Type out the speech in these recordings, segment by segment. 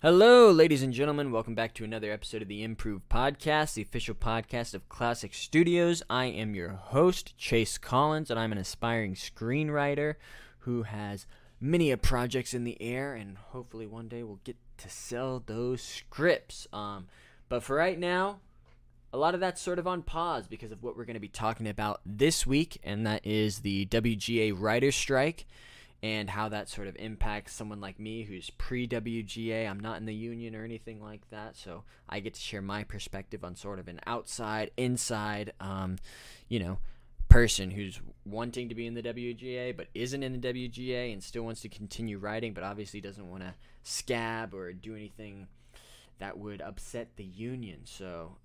Hello, ladies and gentlemen. Welcome back to another episode of the Improve Podcast, the official podcast of Classic Studios. I am your host, Chase Collins, and I'm an aspiring screenwriter who has many projects in the air, and hopefully one day we'll get to sell those scripts. But for right now, a lot of that's sort of on pause because of what we're going to be talking about this week, and that is the WGA writer's strike. And how that sort of impacts someone like me who's pre-WGA. I'm not in the union or anything like that, so I get to share my perspective on sort of an outside, inside, person who's wanting to be in the WGA but isn't in the WGA and still wants to continue writing, but obviously doesn't want to scab or do anything that would upset the union. So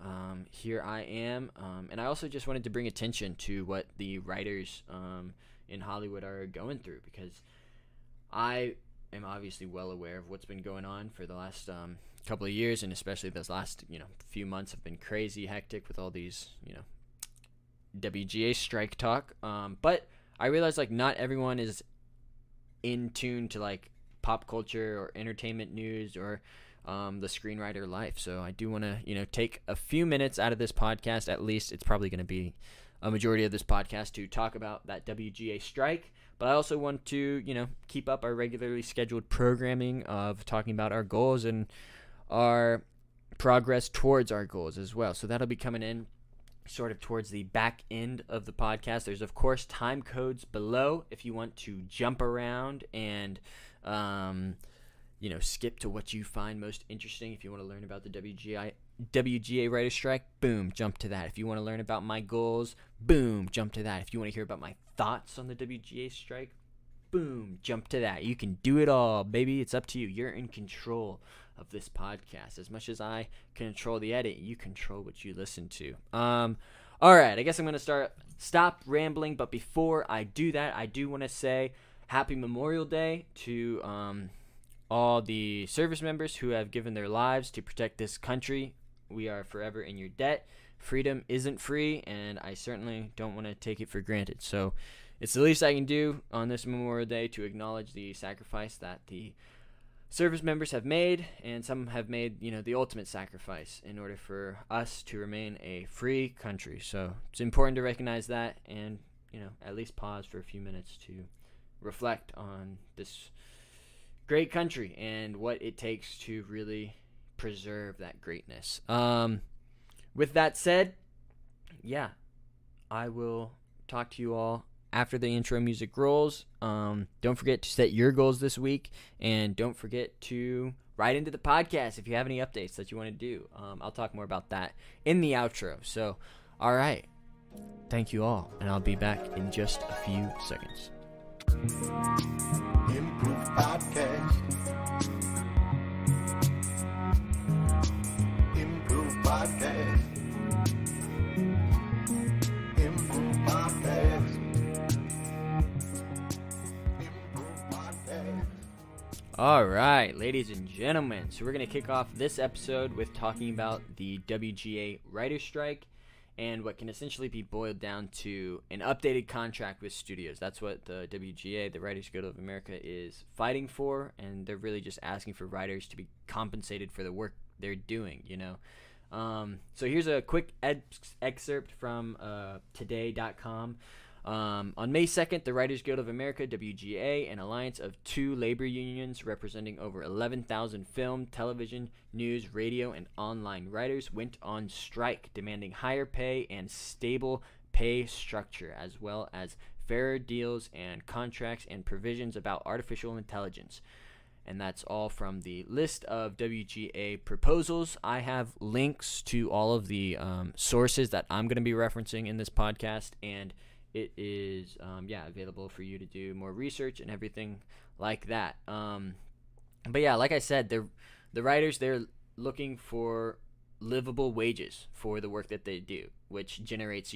here I am, and I also just wanted to bring attention to what the writers in Hollywood are going through, because I am obviously well aware of what's been going on for the last couple of years, and especially those last few months have been crazy hectic with all these WGA strike talk. But I realize not everyone is in tune to pop culture or entertainment news or the screenwriter life. So I do want to take a few minutes out of this podcast. At least it's probably going to be a majority of this podcast to talk about that WGA strike, but I also want to, keep up our regularly scheduled programming of talking about our goals and our progress towards our goals as well. So that'll be coming in sort of towards the back end of the podcast. There's, of course, time codes below if you want to jump around and, skip to what you find most interesting. If you want to learn about the WGA writer strike, boom, jump to that. If you want to learn about my goals, boom, jump to that. If you want to hear about my thoughts on the WGA strike, boom, jump to that. You can do it all, baby. It's up to you. You're in control of this podcast. As much as I control the edit, you control what you listen to. All right, I guess I'm going to stop rambling, but before I do that, I do want to say Happy Memorial Day to all the service members who have given their lives to protect this country. We are forever in your debt. Freedom isn't free, and I certainly don't want to take it for granted. So it's the least I can do on this Memorial Day to acknowledge the sacrifice that the service members have made, and some have made, the ultimate sacrifice in order for us to remain a free country. So it's important to recognize that and, at least pause for a few minutes to reflect on this great country and what it takes to really preserve that greatness. With that said, I will talk to you all after the intro music rolls. Don't forget to set your goals this week, and don't forget to write into the podcast if you have any updates that you want to do. I'll talk more about that in the outro. So, all right. Thank you all, and I'll be back in just a few seconds. Improve Podcast. Improve Podcast. Improve Podcast. Improve Podcast. All right, ladies and gentlemen. So we're going to kick off this episode with talking about the WGA writer's strike and what can essentially be boiled down to an updated contract with studios. That's what the WGA, the Writers Guild of America, is fighting for, and they're really just asking for writers to be compensated for the work they're doing, So here's a quick excerpt from today.com. On May 2nd, the Writers Guild of America, WGA, an alliance of two labor unions representing over 11,000 film, television, news, radio, and online writers, went on strike, demanding higher pay and stable pay structure, as well as fairer deals and contracts and provisions about artificial intelligence. And that's all from the list of WGA proposals. I have links to all of the sources that I'm going to be referencing in this podcast, and it is, available for you to do more research and everything like that. But yeah, like I said, the writers, they're looking for livable wages for the work that they do, which generates,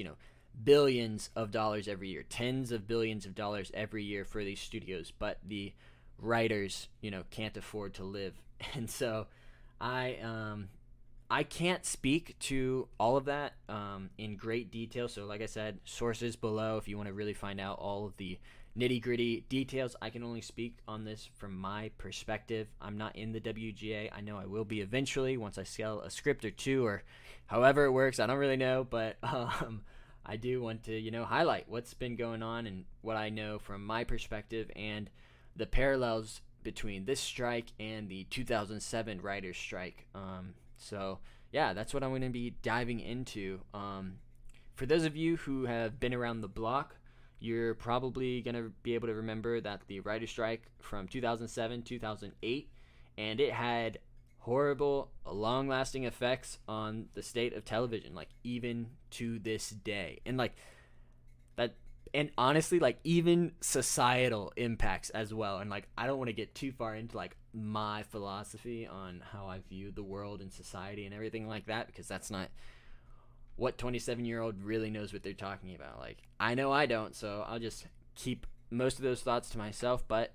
billions of dollars every year, tens of billions of dollars every year for these studios. But the writers, can't afford to live. And so I can't speak to all of that in great detail. So like I said, sources below if you want to really find out all of the nitty-gritty details. I can only speak on this from my perspective. I'm not in the WGA. I know I will be eventually once I sell a script or two, or however it works. I don't really know, but I do want to, highlight what's been going on and what I know from my perspective and the parallels between this strike and the 2007 writers' strike. So yeah, that's what I'm going to be diving into. For those of you who have been around the block, you're probably going to be able to remember that the writer's strike from 2007, 2008, and it had horrible, long-lasting effects on the state of television, like even to this day. And like that, and honestly, like even societal impacts as well. And like I don't want to get too far into like my philosophy on how I view the world and society and everything like that, because that's not what 27-year-old really knows what they're talking about. Like I know I don't, so I'll just keep most of those thoughts to myself. But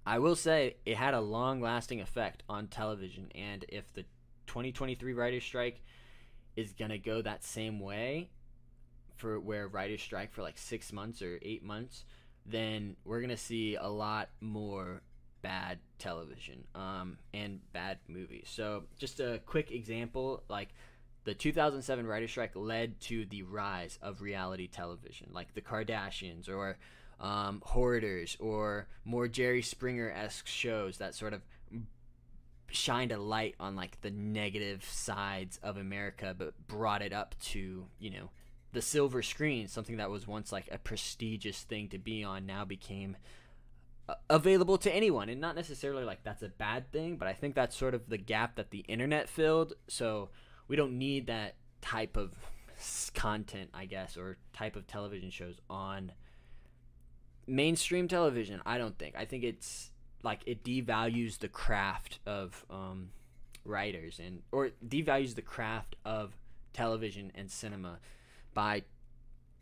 I will say it had a long-lasting effect on television, and if the 2023 writers' strike is gonna go that same way, for where writers strike for like 6 months or 8 months, then we're gonna see a lot more bad television and bad movies. So just a quick example, like the 2007 writer's strike led to the rise of reality television, like the Kardashians or Hoarders, or more Jerry Springer-esque shows that sort of shined a light on like the negative sides of America, but brought it up to, the silver screen. Something that was once like a prestigious thing to be on now became available to anyone. And not necessarily like that's a bad thing, but I think that's sort of the gap that the internet filled. So we don't need that type of content, I guess, or type of television shows on mainstream television. I don't think. I think it's like it devalues the craft of writers, or devalues the craft of television and cinema by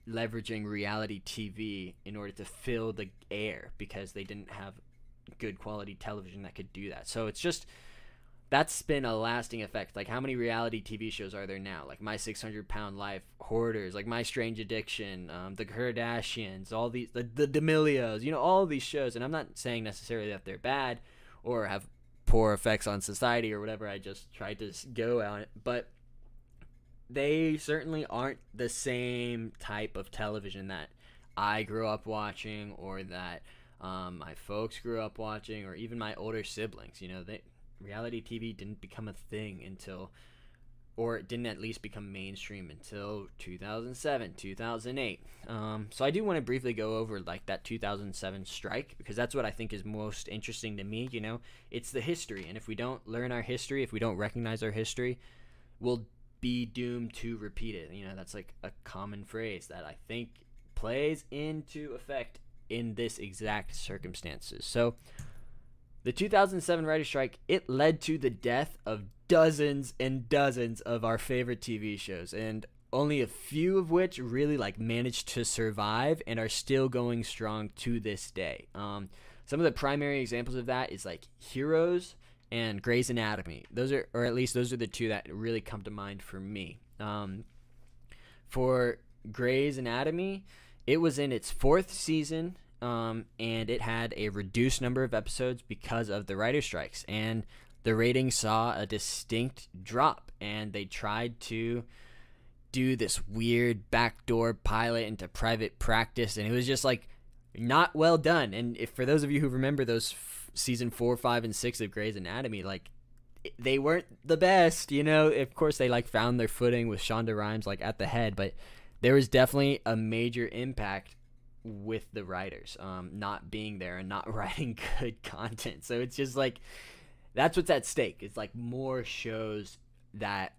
leveraging reality TV in order to fill the air, because they didn't have good quality television that could do that. So it's just, that's been a lasting effect. Like how many reality TV shows are there now? Like My 600 Pound Life, Hoarders, like My Strange Addiction, the Kardashians, all these, the D'Amelios, all these shows. And I'm not saying necessarily that they're bad or have poor effects on society or whatever I just tried to go on it, but they certainly aren't the same type of television that I grew up watching, or that my folks grew up watching, or even my older siblings. Reality TV didn't become a thing until, or it didn't at least become mainstream until 2007, 2008. So I do want to briefly go over like that 2007 strike, because that's what I think is most interesting to me. It's the history, and if we don't learn our history, if we don't recognize our history, we'll be doomed to repeat it. That's like a common phrase that I think plays into effect in this exact circumstances. So the 2007 writer's strike, it led to the death of dozens and dozens of our favorite TV shows, and only a few of which really like managed to survive and are still going strong to this day. Some of the primary examples of that is like Heroes and Grey's Anatomy. Those are, or at least those are the two that really come to mind for me. For Grey's Anatomy, it was in its 4th season, and it had a reduced number of episodes because of the writer strikes, and the ratings saw a distinct drop, and they tried to do this weird backdoor pilot into private practice, and it was just like not well done. And if for those of you who remember those season 4, 5, and 6 of Grey's Anatomy, like they weren't the best, Of course, they like found their footing with Shonda Rhimes like at the head, but there was definitely a major impact with the writers not being there and not writing good content. So it's just like that's what's at stake. It's like more shows that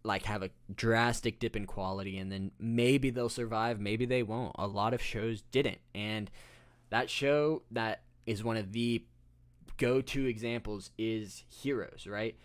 like have a drastic dip in quality, and then maybe they'll survive, maybe they won't. A lot of shows didn't, and that show that is one of the go-to examples is Heroes, right?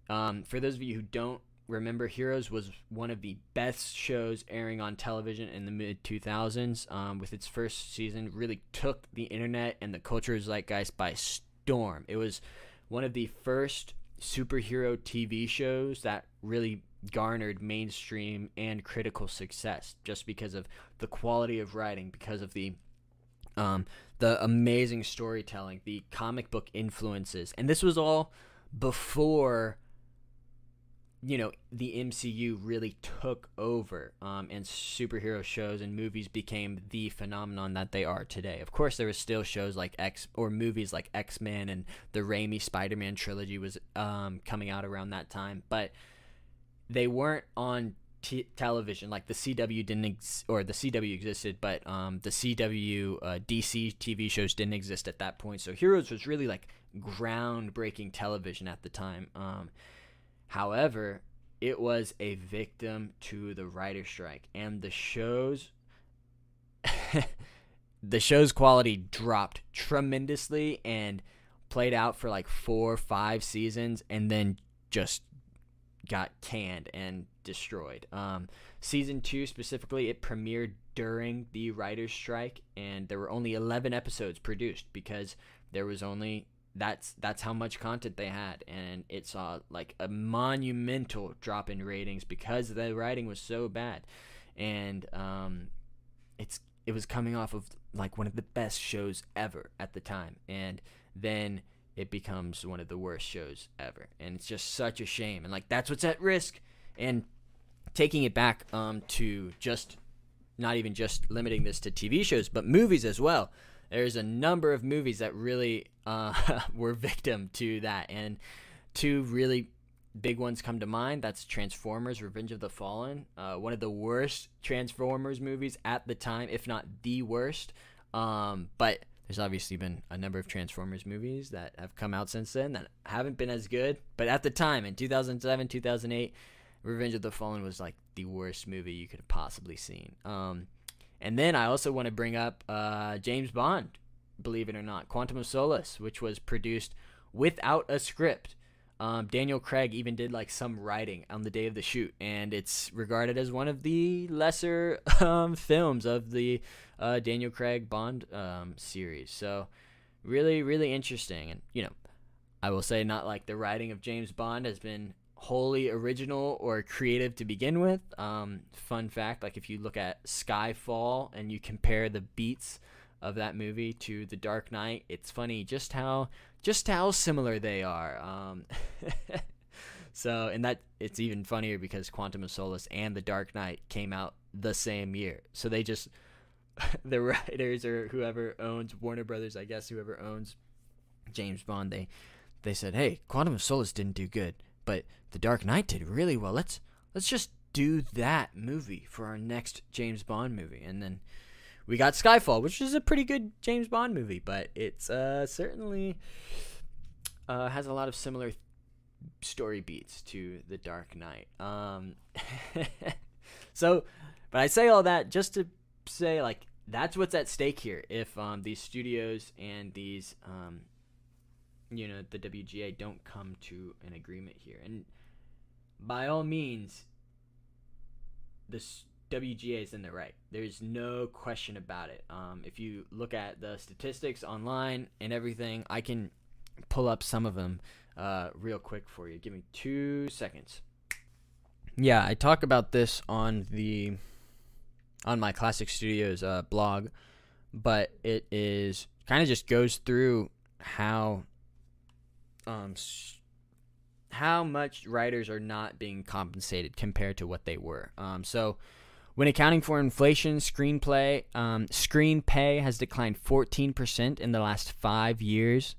For those of you who don't remember, Heroes was one of the best shows airing on television in the mid-2000s. With its first season, really took the internet and the culture zeitgeist by storm. It was one of the first superhero TV shows that really garnered mainstream and critical success, just because of the quality of writing, because of the the amazing storytelling, the comic book influences. And this was all before, the MCU really took over, and superhero shows and movies became the phenomenon that they are today. Of course, there was still shows like movies like X-Men, and the Raimi Spider-Man trilogy was coming out around that time, but they weren't on television. Like the CW the CW existed, but the CW DC TV shows didn't exist at that point. So Heroes was really like groundbreaking television at the time. However, it was a victim to the writer's strike, and the show's quality dropped tremendously and played out for like 4 or 5 seasons, and then just got canned and destroyed. Season 2 specifically, it premiered during the writer's strike, and there were only 11 episodes produced because there was only that's how much content they had, and it saw like a monumental drop in ratings because the writing was so bad. And it was coming off of like one of the best shows ever at the time, and then it becomes one of the worst shows ever, and it's just such a shame. And like that's what's at risk. And taking it back to just not even just limiting this to TV shows, but movies as well. There's a number of movies that really were victim to that, and 2 really big ones come to mind. That's Transformers: Revenge of the Fallen, one of the worst Transformers movies at the time, if not the worst. But there's obviously been a number of Transformers movies that have come out since then that haven't been as good. But at the time, in 2007, 2008, Revenge of the Fallen was like the worst movie you could have possibly seen. And then I also want to bring up James Bond, believe it or not, Quantum of Solace, which was produced without a script. Daniel Craig even did like some writing on the day of the shoot, and it's regarded as one of the lesser films of the Daniel Craig Bond series. So really, really interesting. And, I will say not like the writing of James Bond has been wholly original or creative to begin with. Fun fact, like if you look at Skyfall and you compare the beats of that movie to The Dark Knight, it's funny just how similar they are. So, and that it's even funnier because Quantum of Solace and The Dark Knight came out the same year. So they just the writers or whoever owns Warner Brothers, I guess whoever owns James Bond, they said, "Hey, Quantum of Solace didn't do good, but The Dark Knight did really well. Let's just do that movie for our next James Bond movie." And then we got Skyfall, which is a pretty good James Bond movie, but it's certainly has a lot of similar story beats to The Dark Knight. So, but I say all that just to say, like, that's what's at stake here. If these studios and these the WGA don't come to an agreement here. And by all means, this WGA is in the right. There's no question about it. If you look at the statistics online and everything, I can pull up some of them real quick for you. Give me 2 seconds. Yeah, I talk about this on my Classic Studios blog, but it is kind of just goes through how much writers are not being compensated compared to what they were. So when accounting for inflation, screen pay has declined 14% in the last 5 years.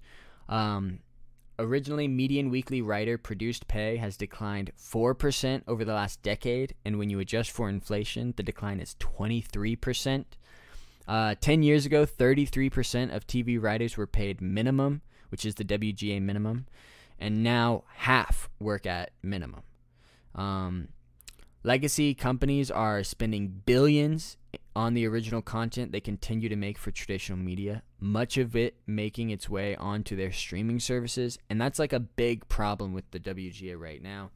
Originally, median weekly writer-produced pay has declined 4% over the last decade, and when you adjust for inflation, the decline is 23%. 10 years ago, 33% of TV writers were paid minimum, which is the WGA minimum, and now half work at minimum. Legacy companies are spending billions on the original content they continue to make for traditional media, much of it making its way onto their streaming services, and that's like a big problem with the WGA right now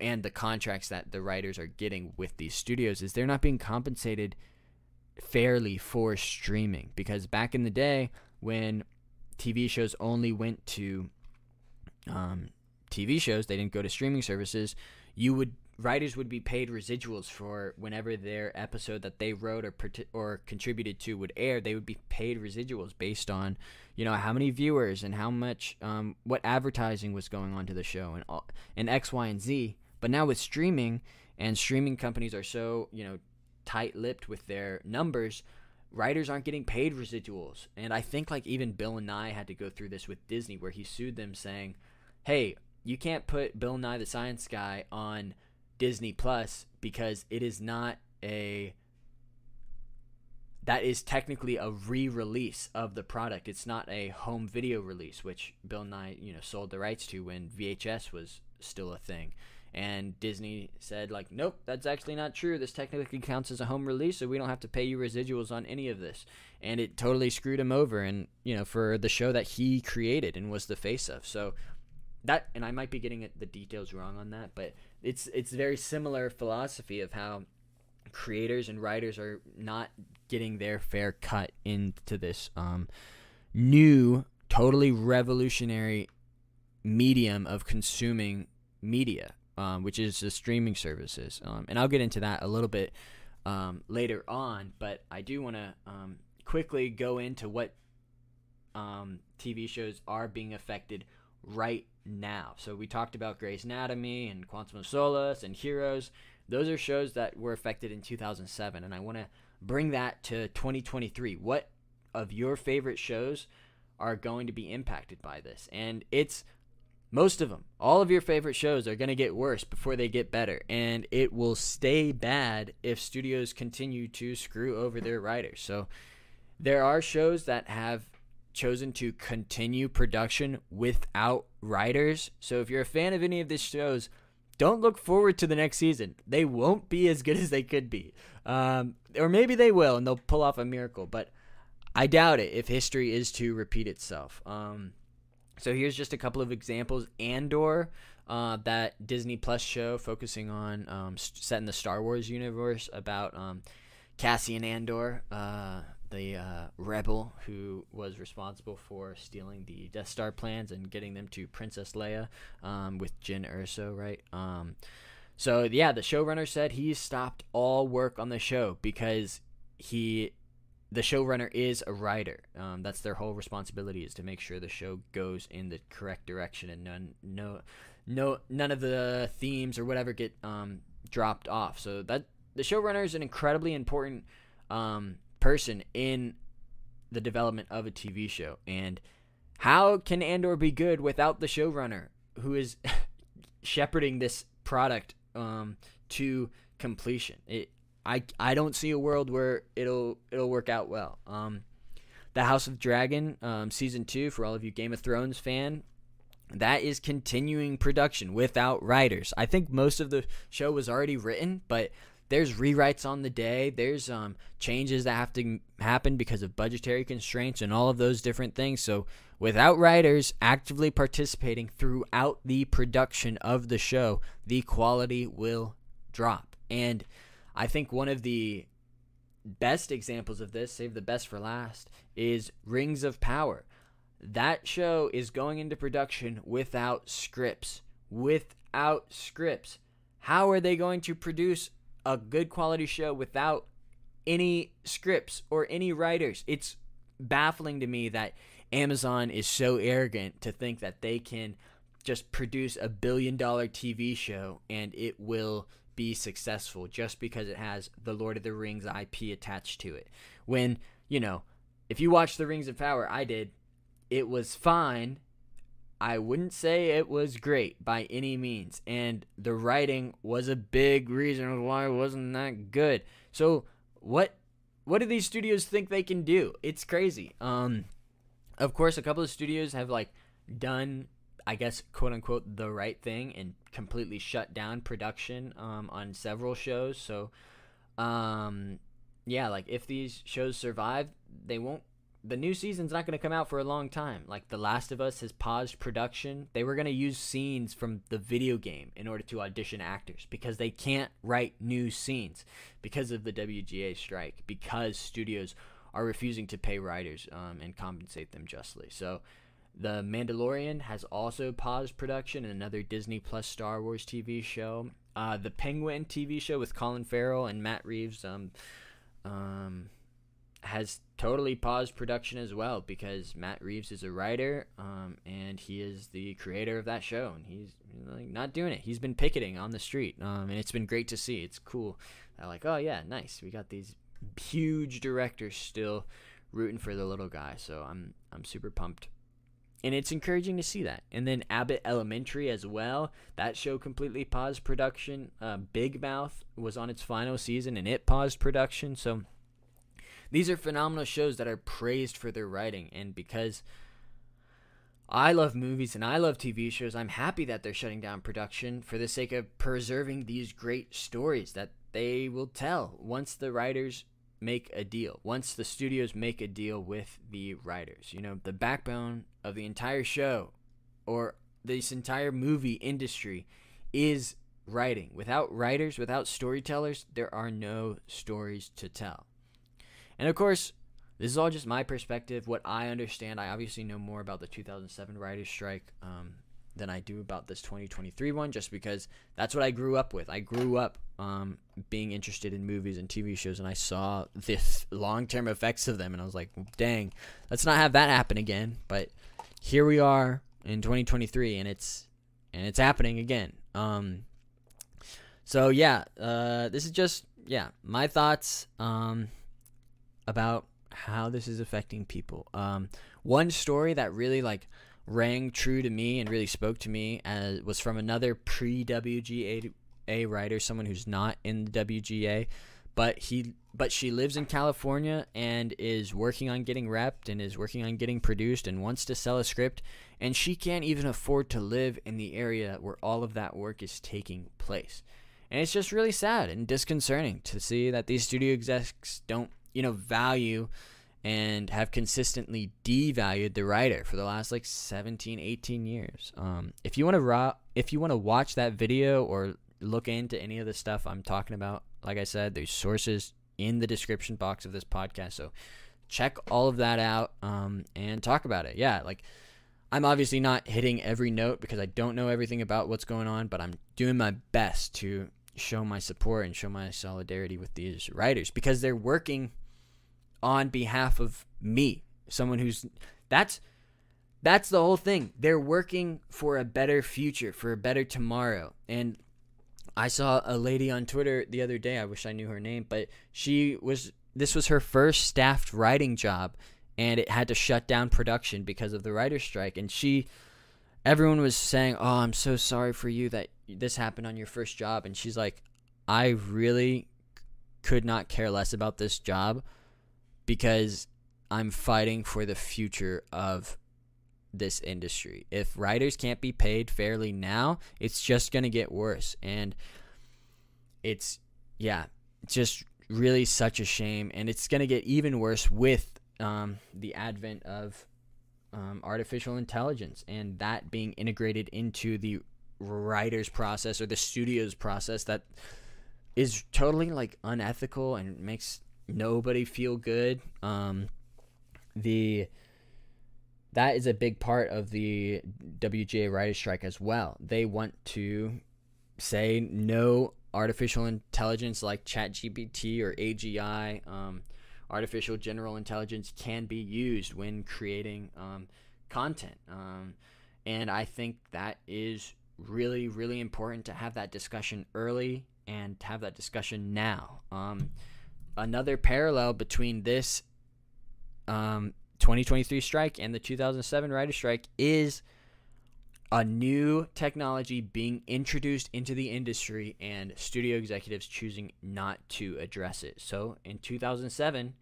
and the contracts that the writers are getting with these studios is they're not being compensated fairly for streaming, because back in the day when TV shows only went to TV shows, they didn't go to streaming services, you would writers would be paid residuals for whenever their episode that they wrote or contributed to would air. They would be paid residuals based on, how many viewers and how much, what advertising was going on to the show and X, Y, and Z. But now with streaming, and streaming companies are so, tight-lipped with their numbers, writers aren't getting paid residuals. And I think like even Bill Nye had to go through this with Disney, where he sued them saying, hey, you can't put Bill Nye the Science Guy on Disney Plus because it is not that is technically a re-release of the product. It's not a home video release, which Bill Nye, sold the rights to when VHS was still a thing. And Disney said, like, nope, that's actually not true. This technically counts as a home release, so we don't have to pay you residuals on any of this. And it totally screwed him over, and for the show that he created and was the face of. So that, and I might be getting the details wrong on that, but it's very similar philosophy of how creators and writers are not getting their fair cut into this new, totally revolutionary medium of consuming media, which is the streaming services. And I'll get into that a little bit later on, but I do want to quickly go into what TV shows are being affected right now. So we talked about Grey's Anatomy and Quantum of Solace and Heroes. Those are shows that were affected in 2007, and I want to bring that to 2023. What of your favorite shows are going to be impacted by this? And it's most of them. All of your favorite shows are going to get worse before they get better, and it will stay bad if studios continue to screw over their writers. So there are shows that have chosen to continue production without writers. So if you're a fan of any of these shows, don't look forward to the next season. They won't be as good as they could be. Or maybe they will, and they'll pull off a miracle, but I doubt it if history is to repeat itself. So here's just a couple of examples. Andor, that Disney Plus show focusing on set in the Star Wars universe about Cassian Andor, the rebel who was responsible for stealing the Death Star plans and getting them to Princess Leia with Jyn Erso, right? So yeah, the showrunner said he stopped all work on the show because the showrunner is a writer. That's their whole responsibility, is to make sure the show goes in the correct direction and none of the themes or whatever get dropped off. So that the showrunner is an incredibly important person in the development of a TV show. And how can Andor be good without the showrunner who is shepherding this product to completion? I don't see a world where it'll work out well. The House of Dragon season 2, for all of you Game of Thrones fan, that is continuing production without writers. I think most of the show was already written, but there's rewrites on the day. There's changes that have to happen because of budgetary constraints and all of those different things. So without writers actively participating throughout the production of the show, the quality will drop. And I think one of the best examples of this, save the best for last, is Rings of Power. That show is going into production without scripts. Without scripts. How are they going to produce a good quality show without any scripts or any writers? It's baffling to me that Amazon is so arrogant to think that they can just produce a $1 billion TV show and it will be successful just because it has the Lord of the Rings IP attached to it. When, if you watch the Rings of Power, I did, it was fine. I wouldn't say it was great by any means, and the writing was a big reason why it wasn't that good. So what do these studios think they can do? It's crazy. Of course, a couple of studios have done, I guess, quote unquote, the right thing and completely shut down production on several shows. So if these shows survive, the new season's not going to come out for a long time. Like The Last of Us has paused production. They were going to use scenes from the video game in order to audition actors because they can't write new scenes because of the WGA strike, because studios are refusing to pay writers and compensate them justly. So The Mandalorian has also paused production, another Disney Plus Star Wars TV show. The Penguin TV show with Colin Farrell and Matt Reeves has totally paused production as well, because Matt Reeves is a writer, and he is the creator of that show, and he's like not doing it. He's been picketing on the street, and it's been great to see. It's cool. Like, oh yeah, nice. We got these huge directors still rooting for the little guy, so I'm super pumped. And it's encouraging to see that. And then Abbott Elementary as well. That show completely paused production. Big Mouth was on its final season, and it paused production. So these are phenomenal shows that are praised for their writing. And because I love movies and I love TV shows, I'm happy that they're shutting down production for the sake of preserving these great stories that they will tell once the writers make a deal, once the studios make a deal with the writers. You know, the backbone of the entire show or this entire movie industry is writing. Without writers, without storytellers, there are no stories to tell. And of course, this is all just my perspective, what I understand. I obviously know more about the 2007 writers' strike than I do about this 2023 one, just because that's what I grew up with. I grew up being interested in movies and TV shows, and I saw the long-term effects of them, and I was like, dang, let's not have that happen again. But here we are in 2023, and it's happening again. So yeah, this is just my thoughts about how this is affecting people. One story that really rang true to me and really spoke to me was from another pre-WGA writer, someone who's not in the WGA, but she lives in California and is working on getting repped and is working on getting produced and wants to sell a script, and she can't even afford to live in the area where all of that work is taking place. And it's just really sad and disconcerting to see that these studio execs don't, value and have consistently devalued the writer for the last 17, 18 years. If you want to watch that video or look into any of the stuff I'm talking about, like I said, there's sources in the description box of this podcast. So check all of that out and talk about it. Yeah, I'm obviously not hitting every note because I don't know everything about what's going on, but I'm doing my best to show my support and show my solidarity with these writers, because they're working on behalf of me, someone who's that's the whole thing. They're working for a better future, for a better tomorrow. And I saw a lady on Twitter the other day, I wish I knew her name, but this was her first staffed writing job, and it had to shut down production because of the writer's strike. And everyone was saying, oh, I'm so sorry for you that this happened on your first job. And she's like, I really could not care less about this job because I'm fighting for the future of this industry. If writers can't be paid fairly now, it's just going to get worse. And it's just really such a shame. And it's going to get even worse with the advent of artificial intelligence and that being integrated into the writer's process or the studio's process that is totally unethical and makes nobody feel good. That is a big part of the WGA writers' strike as well. They want to say no artificial intelligence like ChatGPT or AGI, artificial general intelligence, can be used when creating content. And I think that is really, really important to have that discussion early and to have that discussion now. Another parallel between this 2023 strike and the 2007 writer's strike is a new technology being introduced into the industry and studio executives choosing not to address it. So in 2007,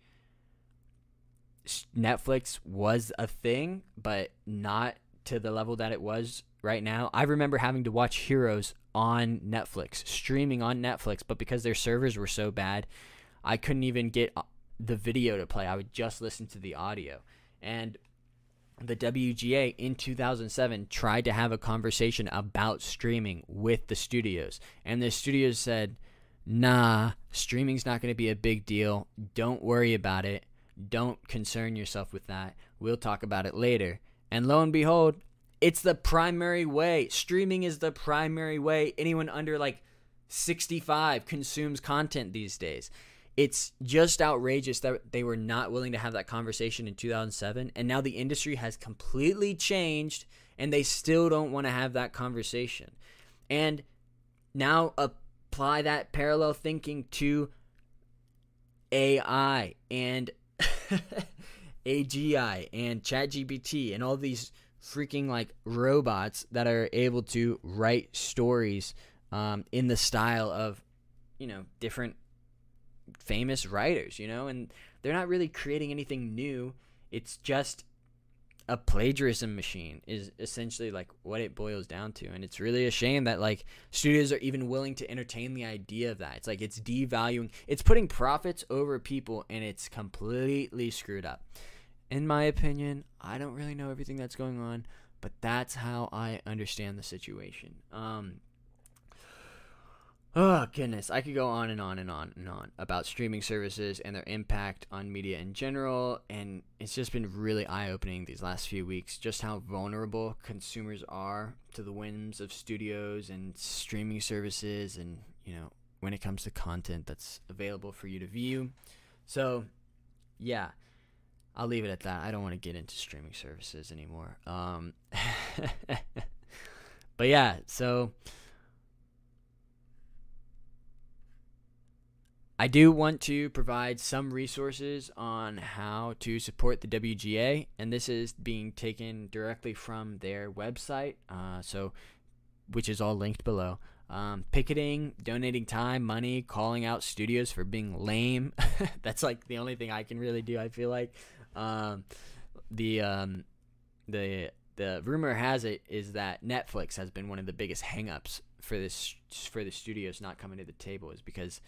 Netflix was a thing, but not to the level that it was right now. I remember having to watch Heroes on Netflix, streaming on Netflix, but because their servers were so bad, I couldn't even get the video to play. I would just listen to the audio. And the WGA in 2007 tried to have a conversation about streaming with the studios. And the studios said, nah, streaming's not going to be a big deal. Don't worry about it. Don't concern yourself with that. We'll talk about it later. And lo and behold, it's the primary way. Streaming is the primary way anyone under like 65 consumes content these days. It's just outrageous that they were not willing to have that conversation in 2007, and now the industry has completely changed and they still don't want to have that conversation. And now apply that parallel thinking to AI and AGI and ChatGPT and all these freaking like robots that are able to write stories in the style of, different famous writers, and they're not really creating anything new. It's just a plagiarism machine is essentially like what it boils down to. And it's really a shame that like studios are even willing to entertain the idea of that. It's like it's devaluing, it's putting profits over people, and it's completely screwed up. In my opinion, I don't really know everything that's going on, but that's how I understand the situation. Oh, goodness. I could go on and on and on and on about streaming services and their impact on media in general. And it's just been really eye-opening these last few weeks, just how vulnerable consumers are to the whims of studios and streaming services and, when it comes to content that's available for you to view. So, yeah, I'll leave it at that. I don't want to get into streaming services anymore. But, yeah, so I do want to provide some resources on how to support the WGA, and this is being taken directly from their website, which is all linked below. Picketing, donating time, money, calling out studios for being lame. That's like the only thing I can really do, I feel like. The rumor has it is that Netflix has been one of the biggest hangups for the studios not coming to the table, is because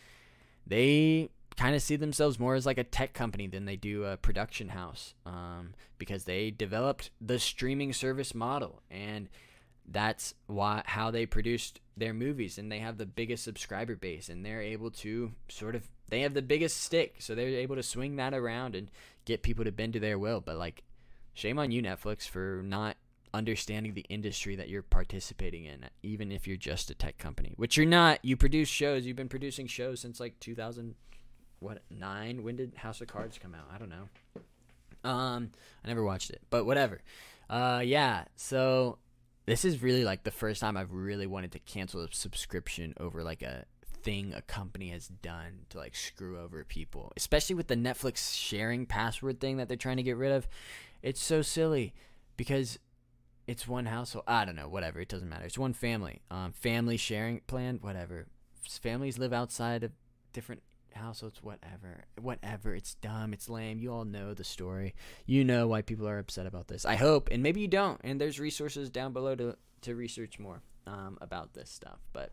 they kind of see themselves more as like a tech company than they do a production house, because they developed the streaming service model, and that's how they produced their movies, and they have the biggest subscriber base, and they're able to they have the biggest stick, so they're able to swing that around and get people to bend to their will. But like, shame on you, Netflix, for not understanding the industry that you're participating in, even if you're just a tech company, which you're not. You produce shows. You've been producing shows since like 2009. When did House of Cards come out? I don't know. I never watched it, but whatever. Yeah, so this is really like the first time I've really wanted to cancel a subscription over like a thing a company has done to like screw over people, especially with the Netflix sharing password thing that they're trying to get rid of. It's so silly because it's one household. I don't know, whatever. It doesn't matter. It's one family. Family sharing plan, whatever. Families live outside of different households, whatever. It's dumb. It's lame. You all know the story. You know why people are upset about this. I hope, and maybe you don't. And there's resources down below to research more about this stuff. But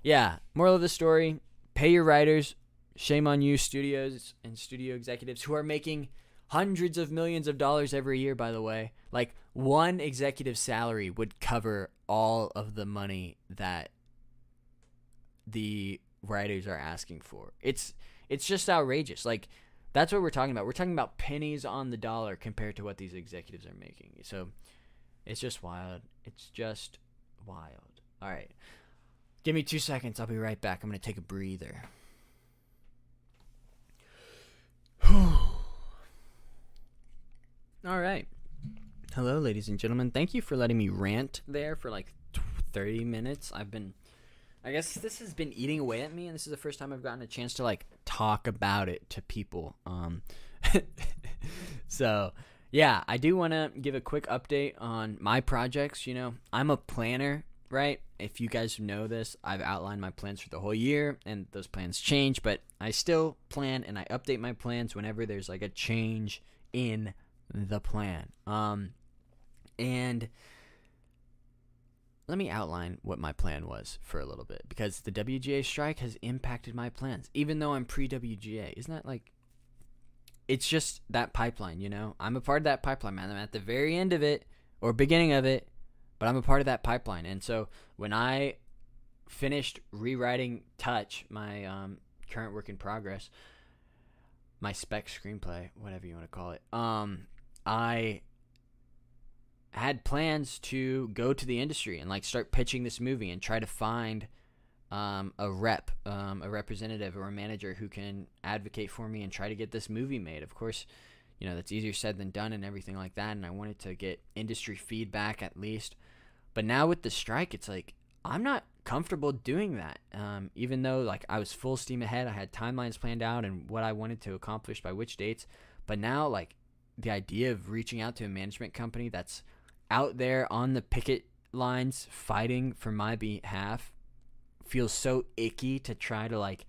yeah, moral of the story: pay your writers. Shame on you, studios and studio executives who are making hundreds of millions of dollars every year, by the way. Like, one executive salary would cover all of the money that the writers are asking for. It's just outrageous. Like, that's what we're talking about. We're talking about pennies on the dollar compared to what these executives are making. So it's just wild. It's just wild. All right. Give me 2 seconds. I'll be right back. I'm going to take a breather. All right. Hello, ladies and gentlemen. Thank you for letting me rant there for like 30 minutes. I guess this has been eating away at me, and this is the first time I've gotten a chance to like talk about it to people. So yeah, I do want to give a quick update on my projects. I'm a planner, right? If you guys know this, I've outlined my plans for the whole year, and those plans change, but I still plan and I update my plans whenever there's like a change in the plan. And let me outline what my plan was for a little bit, because the WGA strike has impacted my plans, even though I'm pre-WGA. Isn't that like, it's just that pipeline, I'm a part of that pipeline, man. I'm at the very end of it or beginning of it, but I'm a part of that pipeline. And so when I finished rewriting Touch, my current work in progress, my spec screenplay, whatever you want to call it, I had plans to go to the industry and like start pitching this movie and try to find a representative or a manager who can advocate for me and try to get this movie made. Of course, you know, that's easier said than done and everything like that, and I wanted to get industry feedback at least. But now with the strike, it's like I'm not comfortable doing that. Even though like I was full steam ahead, I had timelines planned out and what I wanted to accomplish by which dates. But now like the idea of reaching out to a management company that's out there on the picket lines fighting for my behalf feels so icky to try to like,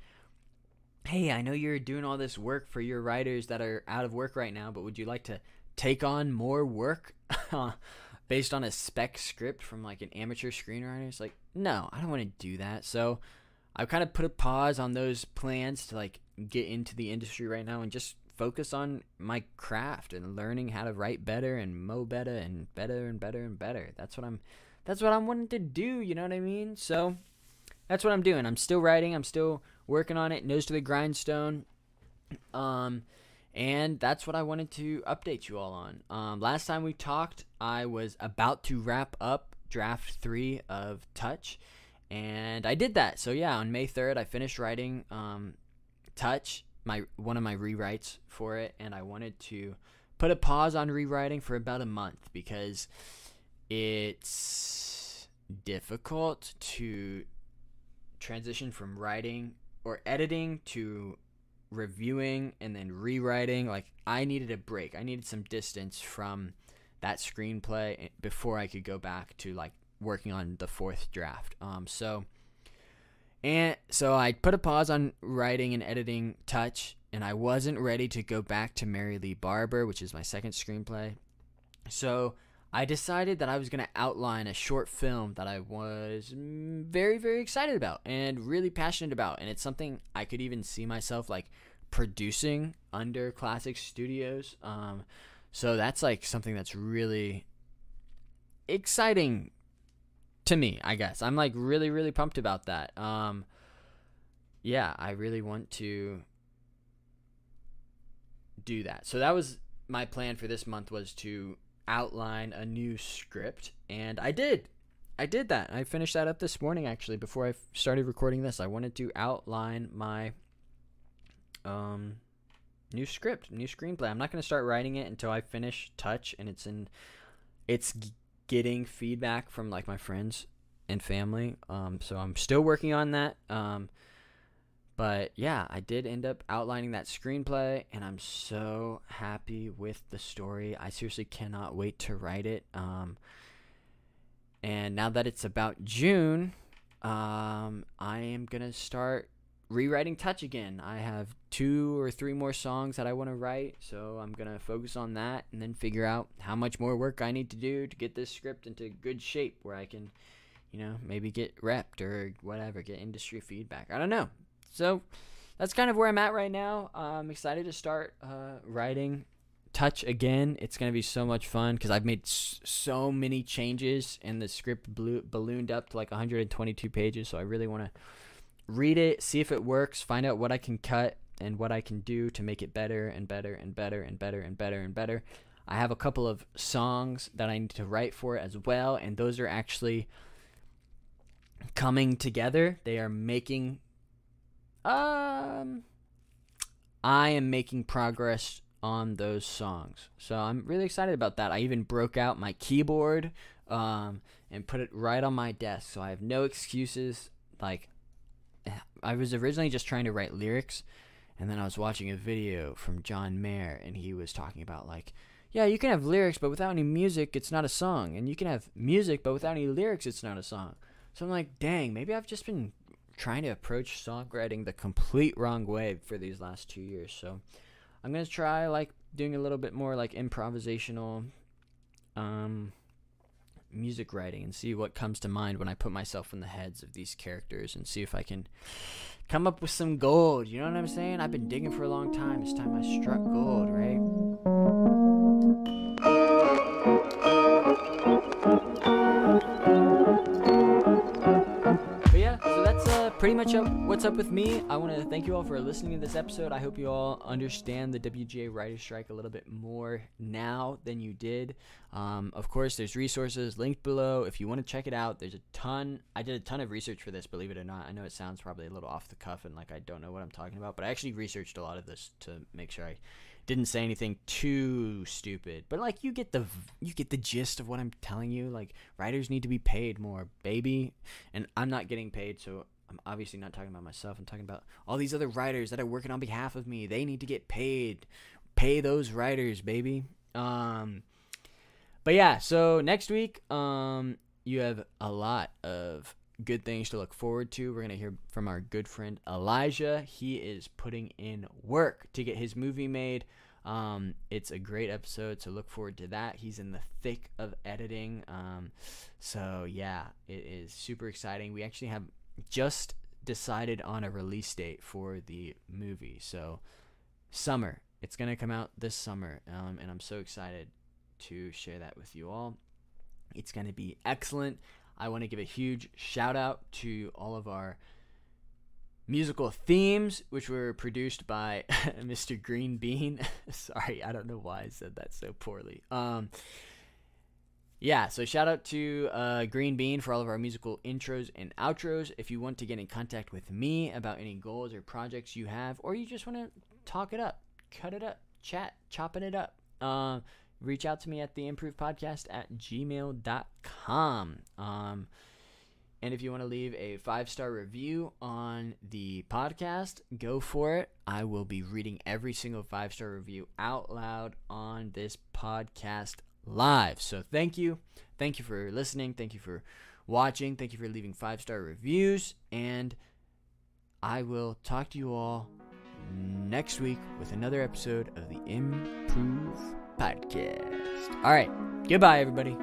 hey, I know you're doing all this work for your writers that are out of work right now, but would you like to take on more work based on a spec script from like an amateur screenwriter? It's like, no, I don't want to do that. So I've kind of put a pause on those plans to like get into the industry right now and just focus on my craft and learning how to write better and mow better and better and better and better. That's what I'm wanting to do, you know what I mean? So that's what I'm doing. I'm still writing, I'm still working on it, nose to the grindstone. And that's what I wanted to update you all on. Last time we talked, I was about to wrap up draft 3 of Touch, and I did that. So yeah, on May 3rd, I finished writing Touch, one of my rewrites for it, and I wanted to put a pause on rewriting for about a month because it's difficult to transition from writing or editing to reviewing and then rewriting. Like I needed a break. I needed some distance from that screenplay before I could go back to like working on the 4th draft. So I put a pause on writing and editing Touch, and I wasn't ready to go back to Mary Lee Barber, which is my 2nd screenplay. So I decided that I was going to outline a short film that I was very, very excited about and really passionate about. And it's something I could even see myself like producing under Classic Studios. So that's like something that's really exciting to me, I guess. I'm like really, really pumped about that. Yeah, I really want to do that. So that was my plan for this month, was to outline a new script, and I did that. I finished that up this morning, actually, before I started recording this. I wanted to outline my new screenplay. I'm not going to start writing it until I finish Touch, and it's getting feedback from like my friends and family. So I'm still working on that. But yeah, I did end up outlining that screenplay, and I'm so happy with the story. I seriously cannot wait to write it. And now that it's about June, I am going to start rewriting Touch again. I have 2 or 3 more songs that I want to write, so I'm going to focus on that and then figure out how much more work I need to do to get this script into good shape where I can, you know, maybe get repped or whatever, get industry feedback. I don't know. So that's kind of where I'm at right now. I'm excited to start writing Touch again. It's going to be so much fun because I've made so many changes, and the script ballooned up to like 122 pages. So I really want to read it, see if it works, find out what I can cut and what I can do to make it better and better and better and better and better and better. I have a couple of songs that I need to write for it as well, and those are actually coming together. They are making... I am making progress on those songs, so I'm really excited about that. I even broke out my keyboard and put it right on my desk, so I have no excuses. Like, I was originally just trying to write lyrics, and then I was watching a video from John Mayer, and he was talking about like, yeah, you can have lyrics, but without any music, it's not a song, and you can have music, but without any lyrics, it's not a song. So I'm like, dang, maybe I've just been trying to approach songwriting the complete wrong way for these last 2 years. So I'm going to try like doing a little bit more like improvisational music writing and see what comes to mind when I put myself in the heads of these characters and see if I can come up with some gold. You know what I'm saying? I've been digging for a long time. It's time I struck gold, right? pretty much what's up with me. I want to thank you all for listening to this episode. I hope you all understand the WGA writer's strike a little bit more now than you did. Of course, there's resources linked below if you want to check it out. There's a ton. I did a ton of research for this, believe it or not. I know it sounds probably a little off the cuff and like I don't know what I'm talking about, but I actually researched a lot of this to make sure I didn't say anything too stupid. But like you get the gist of what I'm telling you. Like, writers need to be paid more, baby. And I'm not getting paid, so I'm obviously not talking about myself. I'm talking about all these other writers that are working on behalf of me. They need to get paid. Pay those writers, baby. But yeah, so next week, you have a lot of good things to look forward to. We're going to hear from our good friend Elijah. He is putting in work to get his movie made. It's a great episode, so look forward to that. He's in the thick of editing. So yeah, it is super exciting. We actually have just decided on a release date for the movie. So summer. It's going to come out this summer, and I'm so excited to share that with you all. It's going to be excellent. I want to give a huge shout out to all of our musical themes, which were produced by Mr. Green Bean. Sorry, I don't know why I said that so poorly. Yeah, so shout out to Green Bean for all of our musical intros and outros. If you want to get in contact with me about any goals or projects you have, or you just want to talk it up, cut it up, chat, chopping it up, reach out to me at theimprovepodcast@gmail.com. And if you want to leave a 5-star review on the podcast, go for it. I will be reading every single 5-star review out loud on this podcast live. So thank you. Thank you for listening. Thank you for watching. Thank you for leaving 5-star reviews. And I will talk to you all next week with another episode of the Improve Podcast. All right. Goodbye, everybody.